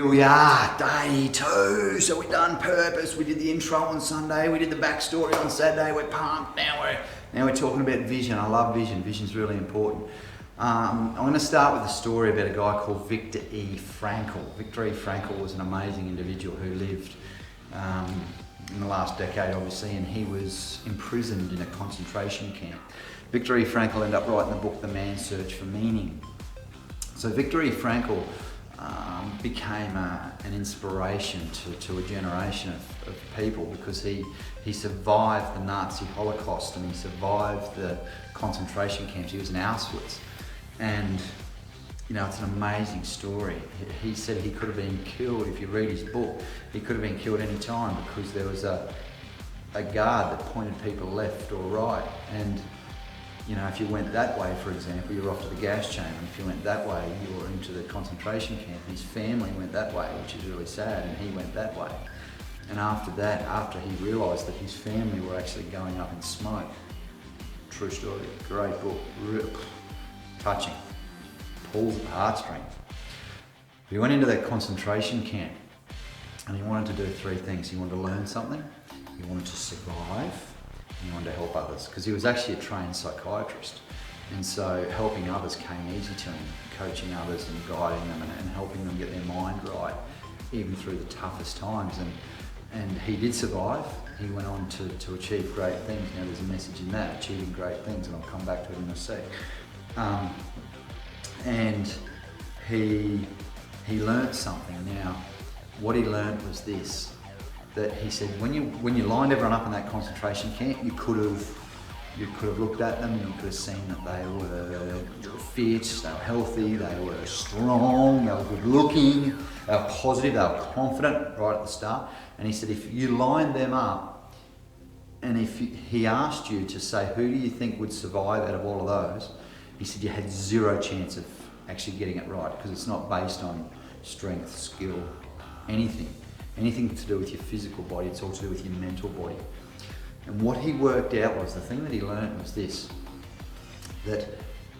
Here we are, day 2. So we've done purpose, we did the intro on Sunday, we did the backstory on Saturday, we're pumped, now we're talking about vision. I love vision, vision's really important. I'm going to start with a story about a guy called Viktor E. Frankl. Viktor E. Frankl was an amazing individual who lived in the last decade, obviously, and he was imprisoned in a concentration camp. Viktor E. Frankl ended up writing the book, The Man's Search for Meaning. So Viktor E. Frankl became an inspiration to a generation of people because he survived the Nazi Holocaust and he survived the concentration camps. He was in Auschwitz, and you know, it's an amazing story. He said he could have been killed. If you read his book, he could have been killed any time because there was a guard that pointed people left or right, and you know, if you went that way, for example, you're off to the gas chamber. If you went that way, you were into the concentration camp. His family went that way, which is really sad, and he went that way. And after that, after he realised that his family were actually going up in smoke, true story, great book, real touching, pulls at the heartstrings. He went into that concentration camp and he wanted to do 3 things. He wanted to learn something, he wanted to survive, he wanted to help others, because he was actually a trained psychiatrist, and so helping others came easy to him, coaching others and guiding them and helping them get their mind right even through the toughest times, and he did survive. He went on to achieve great things. Now there's a message in that, achieving great things, and I'll come back to it in a sec. And he learnt something. Now what he learnt was this, that he said when you lined everyone up in that concentration camp, you could have looked at them, you could have seen that they were fit, they were healthy, they were strong, they were good looking, they were positive, they were confident right at the start. And he said if you lined them up and if he asked you to say who do you think would survive out of all of those, he said you had 0 chance of actually getting it right, because it's not based on strength, skill, anything to do with your physical body, it's all to do with your mental body. And what he worked out was, the thing that he learned was this, that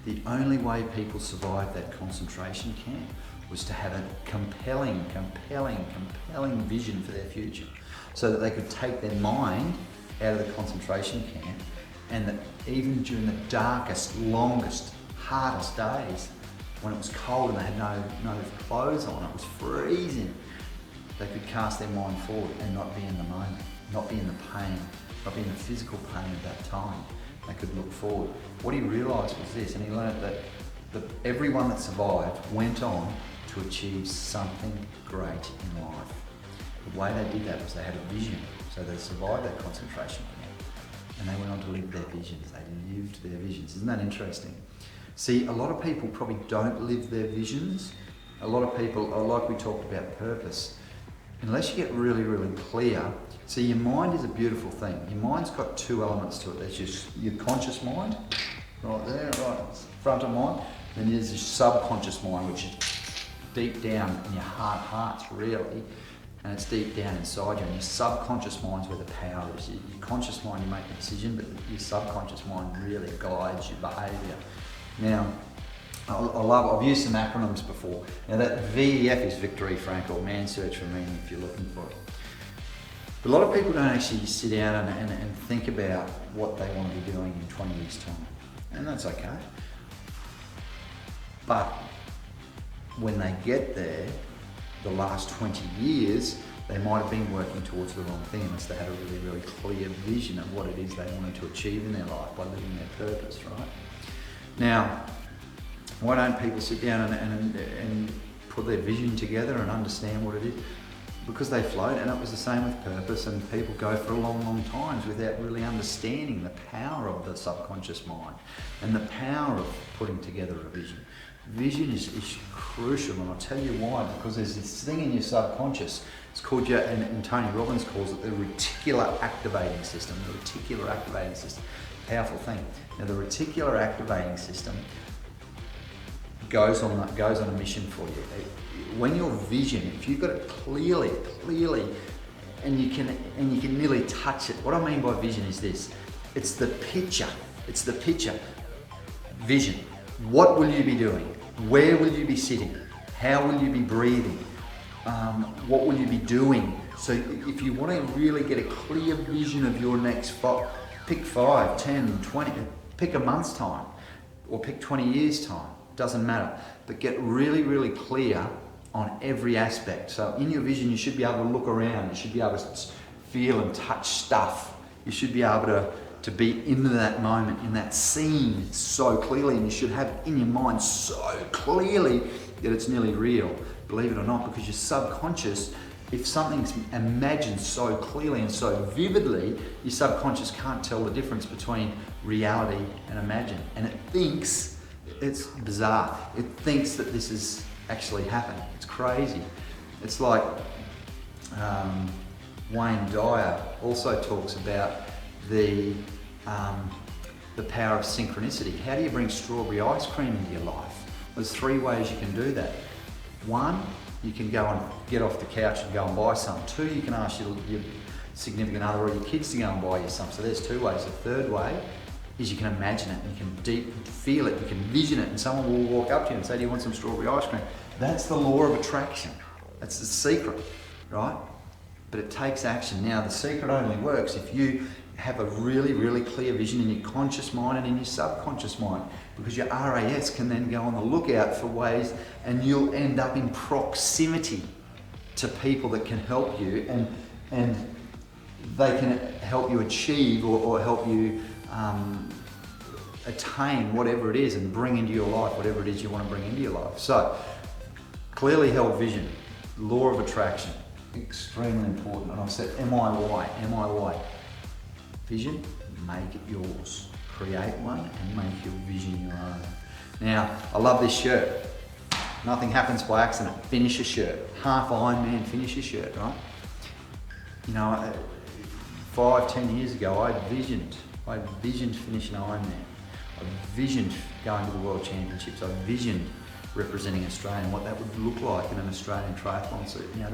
the only way people survived that concentration camp was to have a compelling vision for their future, so that they could take their mind out of the concentration camp, and that even during the darkest, longest, hardest days, when it was cold and they had no clothes on, it was freezing, they could cast their mind forward and not be in the moment, not be in the pain, not be in the physical pain of that time. They could look forward. What he realised was this, and he learned that everyone that survived went on to achieve something great in life. The way they did that was they had a vision. So they survived that concentration camp and they went on to live their visions. They lived their visions. Isn't that interesting? See, a lot of people probably don't live their visions. A lot of people, like we talked about purpose, unless you get really, really clear. See, your mind is a beautiful thing. Your mind's got 2 elements to it. There's just your conscious mind, right there, right front of mind. Then there's your subconscious mind, which is deep down in your hearts really, and it's deep down inside you. And your subconscious mind's where the power is. Your conscious mind, you make the decision, but your subconscious mind really guides your behaviour. Now, I've used some acronyms before. Now that VEF is Viktor E. Frankl, Man's Search for Meaning, if you're looking for it. But a lot of people don't actually sit down and think about what they want to be doing in 20 years' time. And that's okay. But when they get there, the last 20 years, they might have been working towards the wrong thing unless they had a really, really clear vision of what it is they wanted to achieve in their life by living their purpose, right? Now, why don't people sit down and put their vision together and understand what it is? Because they float, and it was the same with purpose, and people go for long times without really understanding the power of the subconscious mind and the power of putting together a vision. Vision is crucial, and I'll tell you why, because there's this thing in your subconscious, it's called and Tony Robbins calls it the reticular activating system. The reticular activating system, powerful thing. Now the reticular activating system goes on a mission for you. When your vision, if you've got it clearly, and you can nearly touch it. What I mean by vision is this: it's the picture. Vision. What will you be doing? Where will you be sitting? How will you be breathing? What will you be doing? So if you want to really get a clear vision of your next pick 5, 10, 20, pick a month's time, or pick 20 years' time, doesn't matter. But get really, really clear on every aspect. So in your vision, you should be able to look around, you should be able to feel and touch stuff. You should be able to be in that moment, in that scene so clearly, and you should have it in your mind so clearly that it's nearly real. Believe it or not, because your subconscious, if something's imagined so clearly and so vividly, your subconscious can't tell the difference between reality and imagine. And it thinks, it's bizarre, it thinks that this is actually happening. It's crazy. It's like Wayne Dyer also talks about the power of synchronicity. How do you bring strawberry ice cream into your life? There's 3 ways you can do that. 1, you can go and get off the couch and go and buy some. 2, you can ask your significant other or your kids to go and buy you some. So there's 2 ways. The 3rd way is you can imagine it, you can deep feel it, you can vision it, and someone will walk up to you and say, do you want some strawberry ice cream? That's the law of attraction. That's the secret, right? But it takes action. Now, the secret only works if you have a really, really clear vision in your conscious mind and in your subconscious mind, because your RAS can then go on the lookout for ways, and you'll end up in proximity to people that can help you, and they can help you achieve or help you attain whatever it is and bring into your life whatever it is you want to bring into your life. So, clearly held vision, law of attraction, extremely important. And I've said MIY. Vision, make it yours. Create one and make your vision your own. Now, I love this shirt. Nothing happens by accident. Finish a shirt. Half Ironman, finish a shirt, right? You know, 5, 10 years ago, I visioned finishing Ironman. I visioned going to the World Championships. I visioned representing Australia and what that would look like in an Australian triathlon suit. You know,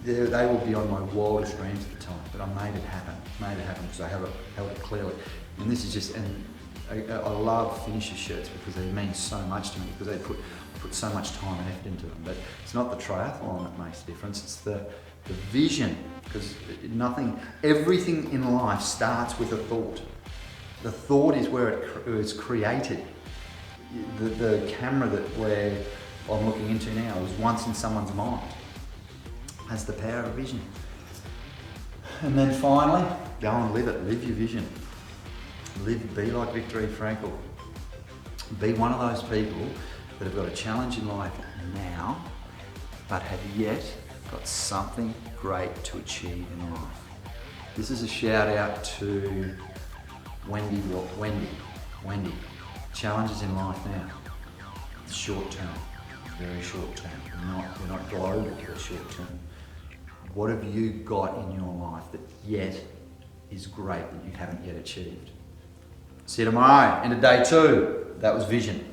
they will be on my wildest dreams at the time, but I made it happen because I held it clearly. And this is just, and I love finisher shirts because they mean so much to me, because I put so much time and effort into them. But it's not the triathlon that makes the difference, it's the vision, because everything in life starts with a thought. The thought is where it is created. The camera that I'm looking into now was once in someone's mind. Has the power of vision. And then finally, go and live it. Live your vision. Be like Viktor Frankl. Be one of those people that have got a challenge in life now, but have yet got something great to achieve in life. This is a shout out to Wendy. Challenges in life now. It's short term, very short term. You're not global, but short term. What have you got in your life that yet is great that you haven't yet achieved? See you tomorrow, end of day 2. That was vision.